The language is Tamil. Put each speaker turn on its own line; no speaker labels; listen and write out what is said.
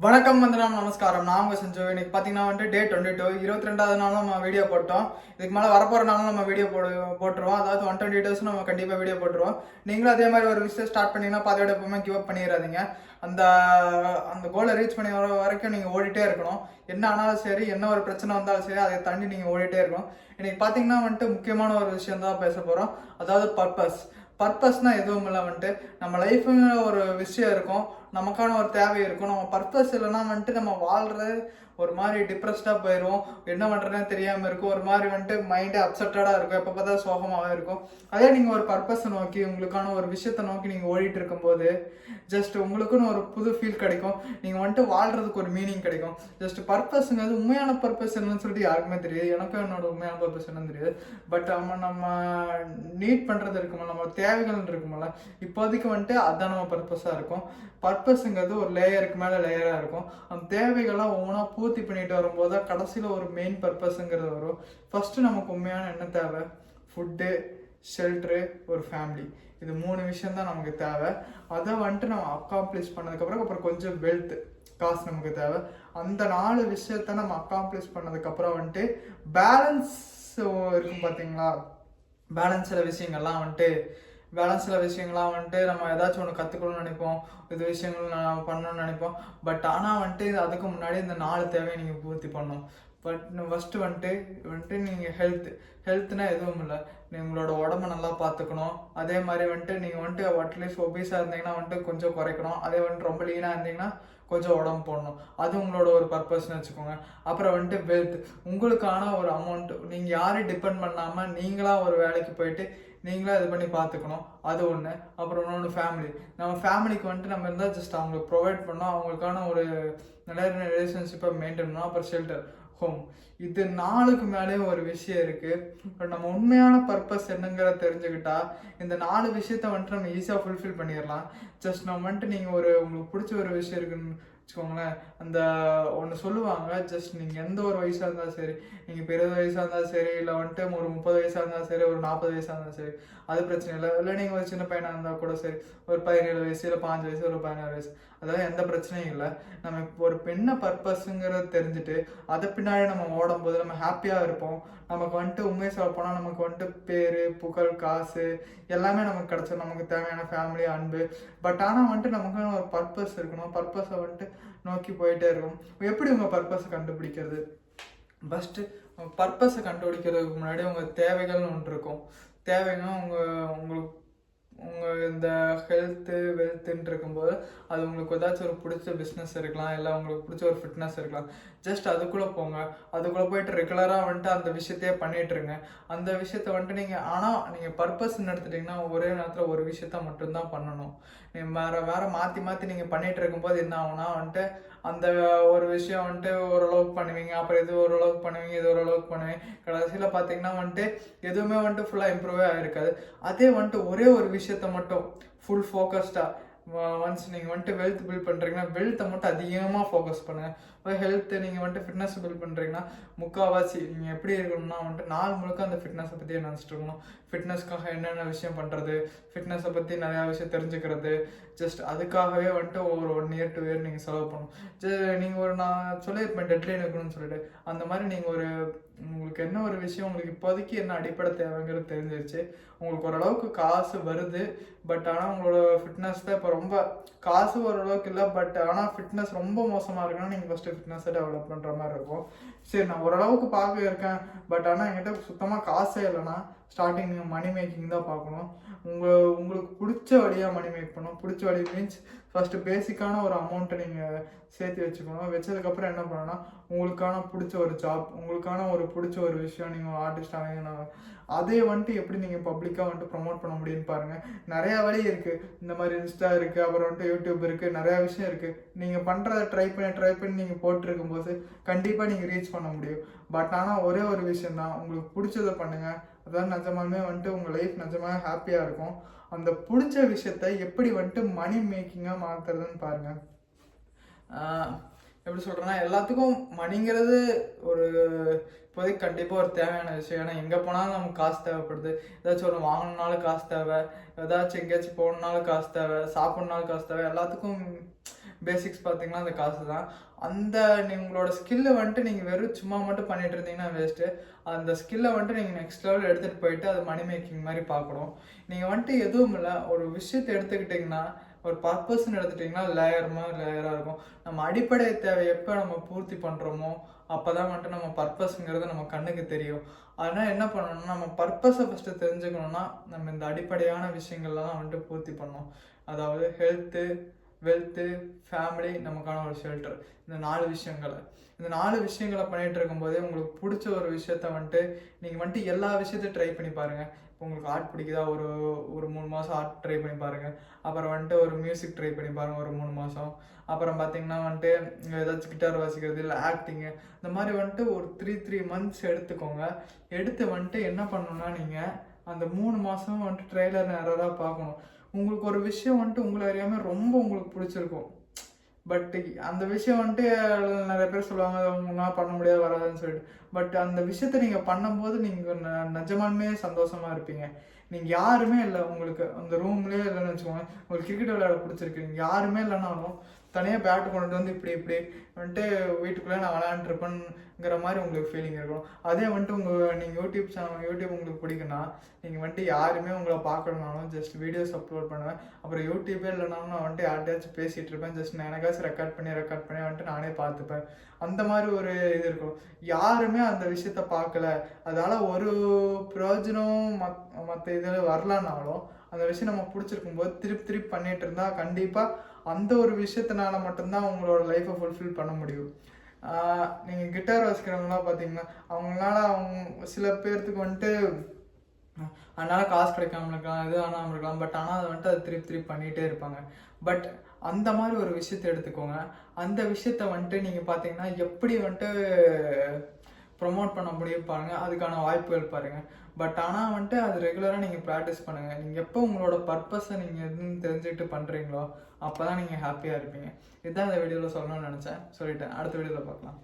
வணக்கம் வந்தனம் நமஸ்காரம். நான் உங்க செஞ்சோம். இன்னைக்கு பார்த்தீங்கன்னா வந்துட்டு டே 22 22வது நாளும் நம்ம வீடியோ போட்டோம். இதுக்கு மேலே வரப்போகிற நாளும் நம்ம வீடியோ போட்டுருவோம். அதாவது 120 டேஸ் நம்ம கண்டிப்பாக வீடியோ போட்டுருவோம். நீங்களும் அதே மாதிரி ஒரு விஷயம் ஸ்டார்ட் பண்ணீங்கன்னா பாதையோட எப்பவுமே கிவ் அப் பண்ணிடாதீங்க. அந்த அந்த கோலை ரீச் பண்ணி வர வரைக்கும் நீங்கள் ஓடிட்டே இருக்கணும். என்ன ஆனாலும் சரி, என்ன ஒரு பிரச்சனை வந்தாலும் சரி, அதை தாண்டி நீங்கள் ஓடிட்டே இருக்கணும். இன்னைக்கு பார்த்தீங்கன்னா வந்துட்டு முக்கியமான ஒரு விஷயம் தான் பேச போகிறோம். அதாவது பர்பஸ்னா எதுவும் இல்லை வந்துட்டு நம்ம லைஃப்ங்கிற ஒரு விஷயம் இருக்கும், நமக்கான ஒரு தேவை இருக்கும். நம்ம பர்பஸ் இல்லைன்னா வந்துட்டு நம்ம வாழ்றது ஒரு மாதிரி டிப்ரெஸ்டாக போயிடும், என்ன பண்ணுறதுன்னு தெரியாமல் இருக்கும், ஒரு மாதிரி வந்துட்டு மைண்டே அப்செட்டடாக இருக்கும், எப்போ பார்த்தா சோகமாகவே இருக்கும். அதே நீங்கள் ஒரு பர்பஸை நோக்கி உங்களுக்கான ஒரு விஷயத்தை நோக்கி நீங்கள் ஓடிட்டு இருக்கும்போது ஜஸ்ட் உங்களுக்குன்னு ஒரு புது ஃபீல் கிடைக்கும். நீங்கள் வந்துட்டு வாழ்கிறதுக்கு ஒரு மீனிங் கிடைக்கும். ஜஸ்ட் பர்பஸுங்கிறது உண்மையான பர்பஸ் என்னன்னு சொல்லிட்டு யாருக்குமே தெரியாது. எனக்கும் என்னோட உண்மையான பர்பஸ் என்னன்னு தெரியாது. பட் நம்ம நீட் பண்ணுறது இருக்குமில்ல, நம்ம தேவைகள் இருக்குமில்ல, இப்போதைக்கு வந்துட்டு அதுதான் நம்ம பர்பஸாக இருக்கும். பர்பஸுங்கிறது ஒரு லேயருக்கு மேலே லேயராக இருக்கும். அந்த தேவைகள்லாம் ஒவ்வொன்றா பூர்த்தி பண்ணிட்டு வரும்போது தான் கடைசியில் ஒரு மெயின் பர்பஸுங்கிறது வரும். ஃபஸ்ட்டு நமக்கு உண்மையான என்ன தேவை? ஃபுட்டு, ஷெல்ட்ரு, ஒரு ஃபேமிலி. இது 3 விஷயம் தான் நமக்கு தேவை. அதை வந்துட்டு நம்ம அக்காம்ப்ளிஷ் பண்ணதுக்கப்புறம் கொஞ்சம் காசு நமக்கு தேவை. அந்த 4 விஷயத்த நம்ம அக்காம்ப்ளிஷ் பண்ணதுக்கப்புறம் வந்துட்டு பேலன்ஸ் இருக்கும் பார்த்தீங்களா? பேலன்ஸ் சில விஷயங்கள்லாம் வந்துட்டு நம்ம ஏதாச்சும் ஒன்று கற்றுக்கணும்னு நினைப்போம், இது விஷயங்கள் நான் பண்ணணும்னு நினைப்போம். பட் ஆனால் வந்துட்டு அதுக்கு முன்னாடி இந்த 4 தேவையை நீங்கள் பூர்த்தி பண்ணணும். பட் ஃபஸ்ட்டு வந்துட்டு நீங்கள் ஹெல்த்னா எதுவும் இல்லை, உங்களோட உடம்ப நல்லா பார்த்துக்கணும். அதே மாதிரி வந்துட்டு நீங்கள் வந்துட்டு அட்லீஸ்ட் ஒபீஸாக இருந்தீங்கன்னா வந்துட்டு கொஞ்சம் குறைக்கணும். அதே வந்துட்டு ரொம்ப லீனாக இருந்தீங்கன்னா கொஞ்சம் உடம்பு போடணும். அது உங்களோட ஒரு பர்பஸ்ன்னு வச்சுக்கோங்க. அப்புறம் வந்துட்டு உங்களுக்கான ஒரு அமௌண்ட், நீங்கள் யாரையும் டிபெண்ட் பண்ணாமல் நீங்களாக ஒரு வேலைக்கு போயிட்டு நீங்களாக இது பண்ணி பார்த்துக்கணும். அது ஒன்று. அப்புறம் இன்னொன்று ஃபேமிலி. நம்ம ஃபேமிலிக்கு வந்துட்டு நம்ம இருந்தால் ஜஸ்ட் அவங்களுக்கு ப்ரொவைட் பண்ணோம், அவங்களுக்கான ஒரு நல்ல ரிலேஷன்ஷிப்பை மெயின்டைன் பண்ணணும். அப்புறம் ஷெல்டர், ஹோம். இது 4க்கு மேலே ஒரு விஷயம் இருக்குது. பட் நம்ம உண்மையான பர்பஸ் என்னங்கிறத தெரிஞ்சுக்கிட்டா இந்த 4 விஷயத்த வந்துட்டு நம்ம ஈஸியாக ஃபுல்ஃபில் பண்ணிடலாம். ஜஸ்ட் நம்ம வந்துட்டு நீங்கள் உங்களுக்கு பிடிச்ச ஒரு விஷயம் இருக்குன்னு வச்சுக்கோங்களேன். அந்த ஒன்று சொல்லுவாங்க, ஜஸ்ட் நீங்கள் எந்த ஒரு வயசாக இருந்தாலும் சரி, நீங்கள் இப்போ 20 வயசாக இருந்தாலும் சரி, இல்லை வந்துட்டு ஒரு 30 வயசாக இருந்தாலும் சரி, ஒரு 40 வயசாக இருந்தாலும் சரி, அது பிரச்சனை இல்லை நீங்கள் ஒரு சின்ன பையனாக இருந்தால் கூட சரி, ஒரு 17 வயசு, இல்லை 5 வயசு, ஒரு 16 வயசு, அதெல்லாம் எந்த பிரச்சனையும் இல்லை. நம்ம இப்போ ஒரு பெண்ணை பர்பஸுங்கிறத தெரிஞ்சுட்டு அதை பின்னாடி நம்ம ஓடும்போது நம்ம ஹாப்பியாக இருப்போம். நமக்கு வந்துட்டு உண்மையை சொல்ல போனால் நமக்கு வந்துட்டு பேர், புகழ், காசு எல்லாமே நமக்கு கிடச்சிடும். நமக்கு தேவையான ஃபேமிலி, அன்பு. பட் ஆனால் வந்துட்டு நமக்கு ஒரு பர்பஸ் இருக்கணும். பர்பஸை வந்துட்டு நோக்கி போயிட்டே இருக்கும். எப்படி உங்கள் பர்பஸை கண்டுபிடிக்கிறது? ஃபஸ்ட்டு பர்பஸை கண்டுபிடிக்கிறதுக்கு முன்னாடி உங்கள் தேவைகள்னு ஒன்று இருக்கும். தேவைன்னா உங்களுக்கு இந்த வெல்த்துன்னு இருக்கும்போது அது உங்களுக்கு ஏதாச்சும் ஒரு பிடிச்ச பிஸ்னஸ் இருக்கலாம், இல்லை உங்களுக்கு பிடிச்ச ஒரு ஃபிட்னஸ் இருக்கலாம். ஜஸ்ட் அதுக்குள்ளே போங்க. அதுக்குள்ளே போயிட்டு ரெகுலராக வந்துட்டு அந்த விஷயத்தையே பண்ணிகிட்ருங்க. அந்த விஷயத்த வந்துட்டு நீங்கள் பர்பஸ்ன்னு எடுத்துட்டிங்கன்னா ஒரே நேரத்தில் ஒரு விஷயத்த மட்டும்தான் பண்ணணும். நீங்கள் வேறு மாற்றி நீங்கள் பண்ணிகிட்டு இருக்கும்போது என்ன ஆகுனா வந்துட்டு அந்த ஒரு விஷயம் வந்துட்டு ஓரளவுக்கு பண்ணுவீங்க, அப்புறம் இது ஓரளவுக்கு பண்ணுவீங்க, இது ஓரளவுக்கு பண்ணுவீங்க. கடைசியில் பார்த்தீங்கன்னா வந்துட்டு எதுவுமே வந்துட்டு ஃபுல்லாக இம்ப்ரூவே ஆகிருக்காது. அதே வந்துட்டு ஒரே ஒரு விஷயத்த மட்டும் ஃபுல் ஃபோக்கஸ்டாக ஒன்ஸ் நீங்கள் வந்துட்டு வெல்த் பில்ட் பண்ணுறீங்கன்னா வெல்த்தை மட்டும் அதிகமாக ஃபோக்கஸ் பண்ணுங்கள். இப்போ ஹெல்த்து நீங்கள் வந்துட்டு ஃபிட்னஸ் பில்ட் பண்ணுறீங்கன்னா முக்கால்வாசி நீங்கள் எப்படி இருக்கணும்னா வந்துட்டு நாள் முழுக்க அந்த ஃபிட்னஸை பற்றியே நினச்சிட்டு இருக்கணும். ஃபிட்னஸ்க்காக என்னென்ன விஷயம் பண்ணுறது, ஃபிட்னஸை பற்றி நிறையா விஷயம் தெரிஞ்சுக்கிறது, ஜஸ்ட் அதுக்காகவே வந்துட்டு ஒரு 1 year 2 year நீங்கள் செலவு பண்ணணும். நீங்கள் நான் சொல்லியிருப்பேன் டெட்லைன் இருக்கணும்னு சொல்லிட்டு, அந்த மாதிரி நீங்கள் உங்களுக்கு என்ன ஒரு விஷயம், உங்களுக்கு இப்போதைக்கு என்ன அடிப்படை தேவைங்கிறது தெரிஞ்சிருச்சு. உங்களுக்கு ஓரளவுக்கு காசு வருது, பட் ஆனால் உங்களோட ஃபிட்னஸ் தான் இப்போ ரொம்ப காசு ஓரளவுக்கு இல்லை, பட் ஆனால் ஃபிட்னஸ் ரொம்ப மோசமாக இருக்குன்னா நீங்கள் ஃபஸ்ட்டு ஃபிட்னஸை டெவலப் பண்ணுற மாதிரி இருக்கும். சரி, நான் ஓரளவுக்கு பார்க்க இருக்கேன், பட் ஆனால் என்கிட்ட சுத்தமாக காசே இல்லைன்னா ஸ்டார்டிங் நீங்கள் மணி மேக்கிங் தான் பார்க்கணும். உங்களுக்கு பிடிச்ச வழியாக மணி மேக் பண்ணணும். பிடிச்ச வழி மீன்ஸ் ஃபஸ்ட்டு பேசிக்கான ஒரு அமௌண்ட்டை நீங்கள் சேர்த்து வச்சுக்கணும். வச்சதுக்கப்புறம் என்ன பண்ணணும்னா உங்களுக்கான பிடிச்ச ஒரு ஜாப், உங்களுக்கான ஒரு பிடிச்ச ஒரு விஷயம், நீங்கள் ஆர்டிஸ்ட் ஆகிங்கன்னா அதே வந்துட்டு எப்படி நீங்கள் பப்ளிக்காக வந்துட்டு ப்ரொமோட் பண்ண முடியும்னு பாருங்கள். நிறையா வழி இருக்குது. இந்த மாதிரி இன்ஸ்டா இருக்குது, அப்புறம் வந்துட்டு யூடியூப் இருக்குது, நிறையா விஷயம் இருக்குது. நீங்கள் பண்ணுறதை ட்ரை பண்ணி நீங்கள் போட்டிருக்கும்போது கண்டிப்பாக நீங்கள் ரீச் பண்ண முடியும். பட் ஆனால் ஒரே ஒரு விஷயந்தான், உங்களுக்கு பிடிச்சதை பண்ணுங்கள். அதான் நிஜமாலுமே வந்துட்டு உங்கள் லைஃப் நிஜமாக ஹாப்பியாக இருக்கும். அந்த பிடிச்ச விஷயத்த எப்படி வந்துட்டு மணி மேக்கிங்காக மாற்றுறதுன்னு பாருங்கள். எப்படி சொல்கிறேன்னா, எல்லாத்துக்கும் மணிங்கிறது ஒரு இப்போதைக்கு கண்டிப்பாக ஒரு தேவையான விஷயம். ஏன்னா எங்கே போனாலும் நமக்கு காசு தேவைப்படுது. ஏதாச்சும் ஒன்று வாங்கணுன்னாலும் காசு தேவை, ஏதாச்சும் எங்கேயாச்சும் போகணுன்னாலும் காசு தேவை, சாப்பிட்ணுனாலும் காசு தேவை. எல்லாத்துக்கும் பேசிக்ஸ் பார்த்தீங்கன்னா அந்த காசு தான். அந்த உங்களோட ஸ்கில்லை வந்துட்டு நீங்கள் வெறும் சும்மா மட்டும் பண்ணிட்டு இருந்தீங்கன்னா வேஸ்ட்டு. அந்த ஸ்கில்லை வந்துட்டு நீங்கள் நெக்ஸ்ட் லெவல் எடுத்துகிட்டு போயிட்டு அது மணி மேக்கிங் மாதிரி பார்க்கணும். நீங்கள் வந்துட்டு எதுவும் இல்லை, ஒரு விஷயத்தை எடுத்துக்கிட்டிங்கன்னா ஒரு பர்பஸ்ன்னு எடுத்துட்டிங்கன்னா லேயராக இருக்கும். நம்ம அடிப்படை தேவை எப்போ நம்ம பூர்த்தி பண்ணுறோமோ அப்போ தான் வந்துட்டு நம்ம பர்பஸ்ங்கிறது நம்ம கண்ணுக்கு தெரியும். அதனால் என்ன பண்ணணும்னா நம்ம பர்பஸை ஃபஸ்ட்டு தெரிஞ்சுக்கணுன்னா நம்ம இந்த அடிப்படையான விஷயங்கள்லாம் வந்துட்டு பூர்த்தி பண்ணணும். அதாவது ஹெல்த்து, வெல்த்து, ஃபேமிலி, நமக்கான ஒரு ஷெல்டர். இந்த 4 விஷயங்களை பண்ணிகிட்டு இருக்கும்போதே உங்களுக்கு பிடிச்ச ஒரு விஷயத்த வந்துட்டு நீங்கள் வந்துட்டு எல்லா விஷயத்தையும் ட்ரை பண்ணி பாருங்கள். இப்போ உங்களுக்கு ஆர்ட் பிடிக்குதா, ஒரு 3 மாதம் ஆர்ட் ட்ரை பண்ணி பாருங்கள். அப்புறம் வந்துட்டு ஒரு மியூசிக் ட்ரை பண்ணி பாருங்கள் ஒரு 3 மாதம். அப்புறம் பார்த்தீங்கன்னா வந்துட்டு ஏதாச்சும் கிட்டார் வாசிக்கிறது, இல்லை ஆக்டிங்கு, இந்த மாதிரி வந்துட்டு ஒரு 3 மந்த்ஸ் எடுத்துக்கோங்க. எடுத்து வந்துட்டு என்ன பண்ணணும்னா நீங்கள் அந்த 3 மாதம் வந்துட்டு ட்ரெய்லர் எரராக பார்க்கணும். உங்களுக்கு ஒரு விஷயம் வந்துட்டு உங்களை அறியாமல் ரொம்ப உங்களுக்கு பிடிச்சிருக்கும். பட் அந்த விஷயம் வந்துட்டு நிறைய பேர் சொல்லுவாங்க உங்களால் பண்ண முடியாது வராதுன்னு சொல்லிட்டு. பட் அந்த விஷயத்த நீங்கள் பண்ணும்போது நீங்கள் நிஜமாலுமே சந்தோஷமாக இருப்பீங்க. நீங்கள் யாருமே இல்லை, உங்களுக்கு அந்த ரூம்லேயே இல்லைன்னு வச்சுக்கோங்க, உங்களுக்கு கிரிக்கெட் விளையாட பிடிச்சிருக்கு, நீங்கள் யாருமே இல்லைனாலும் தனியாக பேட்டு கொண்டுட்டு வந்து இப்படி வந்துட்டு வீட்டுக்குள்ளே நான் விளையாண்டுருப்பேங்கிற மாதிரி உங்களுக்கு ஃபீலிங் இருக்கும். அதே வந்துட்டு நீங்கள் யூடியூப் உங்களுக்கு பிடிக்குன்னா நீங்கள் வந்துட்டு யாருமே உங்களை பார்க்கணுனாலும் ஜஸ்ட் வீடியோஸ் அப்லோட் பண்ணுவேன். அப்புறம் யூடியூபே இல்லைனாலும் நான் வந்துட்டு யார்கிட்டயாச்சும் பேசிகிட்டு இருப்பேன். ஜஸ்ட் நான் எனக்காச்சும் ரெக்கார்ட் பண்ணி வந்துட்டு நானே பார்த்துப்பேன். அந்த மாதிரி ஒரு இது இருக்கும். யாருமே அந்த விஷயத்த பார்க்கல, அதால் ஒரு பிரயோஜனம் மற்ற இதில் வரலனாலும் அந்த விஷயம் நம்ம பிடிச்சிருக்கும் போது திருப்பி பண்ணிகிட்டு இருந்தால் கண்டிப்பாக அந்த ஒரு விஷயத்தினால மட்டும்தான் உங்களோட லைஃப்பை ஃபுல்ஃபில் பண்ண முடியும். நீங்கள் கிட்டார் வாசிக்கிறவங்களாம் பார்த்தீங்கன்னா அவங்க சில பேர்த்துக்கு வந்துட்டு அதனால் காசு கிடைக்காம இருக்கலாம், எது ஆனாமல் இருக்கலாம். பட் ஆனால் அதை வந்துட்டு அதை திருப்பி பண்ணிகிட்டே இருப்பாங்க. பட் அந்த மாதிரி ஒரு விஷயத்தை எடுத்துக்கோங்க. அந்த விஷயத்த வந்துட்டு நீங்கள் பார்த்தீங்கன்னா எப்படி வந்துட்டு ப்ரொமோட் பண்ண முடியும் பாருங்கள், அதுக்கான வாய்ப்புகள் பாருங்கள். பட் ஆனால் வந்துட்டு அது ரெகுலராக நீங்கள் ப்ராக்டிஸ் பண்ணுங்கள். நீங்கள் எப்போ உங்களோட பர்பஸை நீங்கள் எதுன்னு தெரிஞ்சுக்கிட்டு பண்ணுறீங்களோ அப்போ தான் நீங்கள் ஹாப்பியாக இருப்பீங்க. இதுதான் இந்த வீடியோவில் சொல்லணும்னு நினச்சேன், சொல்லிட்டேன். அடுத்த வீடியோவில் பார்க்கலாம்.